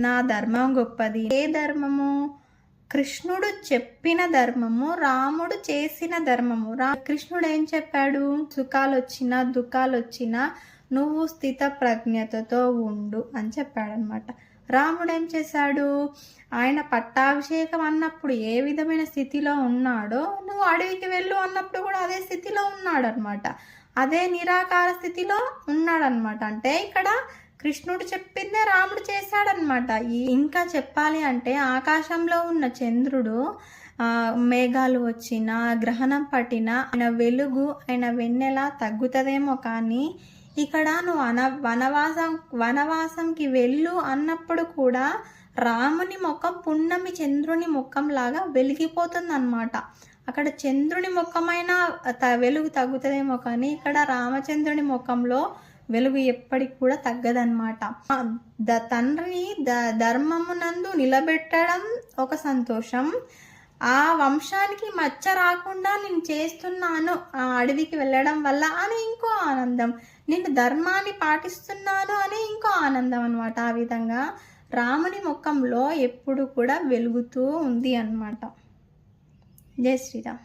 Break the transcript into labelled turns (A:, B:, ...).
A: నా ధర్మం గొప్పది. ఏ ధర్మము? కృష్ణుడు చెప్పిన ధర్మము, రాముడు చేసిన ధర్మము. కృష్ణుడు ఏం చెప్పాడు? సుఖాలు వచ్చినా దుఃఖాలు వచ్చినా నువ్వు స్థిత ప్రజ్ఞతతో ఉండు అని చెప్పాడనమాట. రాముడు ఏం చేశాడు? ఆయన పట్టాభిషేకం అన్నప్పుడు ఏ విధమైన స్థితిలో ఉన్నాడో, నువ్వు అడవికి వెళ్ళు అన్నప్పుడు కూడా అదే స్థితిలో ఉన్నాడు అనమాట. అదే నిరాకార స్థితిలో ఉన్నాడనమాట. అంటే ఇక్కడ కృష్ణుడు చెప్పిందే రాముడు చేశాడనమాట. ఇంకా చెప్పాలి అంటే ఆకాశంలో ఉన్న చంద్రుడు మేఘాలు వచ్చినా గ్రహణం పట్టినా ఆయన వెలుగు ఆయన వెన్నెల తగ్గుతుందేమో, కానీ ఇక్కడ నువ్వు వనవాసంకి వెళ్ళు అన్నప్పుడు కూడా రాముని ముఖం పున్నమి చంద్రుని ముఖం లాగా వెలిగిపోతుంది అనమాట. అక్కడ చంద్రుని ముఖమైన వెలుగు తగ్గుతుందేమో, కానీ ఇక్కడ రామచంద్రుని ముఖంలో వెలుగు ఎప్పటికి కూడా తగ్గదనమాట. తండ్రిని ధర్మమునందు నిలబెట్టడం ఒక సంతోషం, ఆ వంశానికి మచ్చ రాకుండా నేను చేస్తున్నాను అడవికి వెళ్ళడం వల్ల అని ఇంకో ఆనందం, నేను ధర్మాన్ని పాటిస్తున్నాను అని ఇంకో ఆనందం అనమాట. ఆ విధంగా రాముని ముఖంలో ఎప్పుడు కూడా వెలుగుతూ ఉంది అన్నమాట. జై శ్రీరామ్.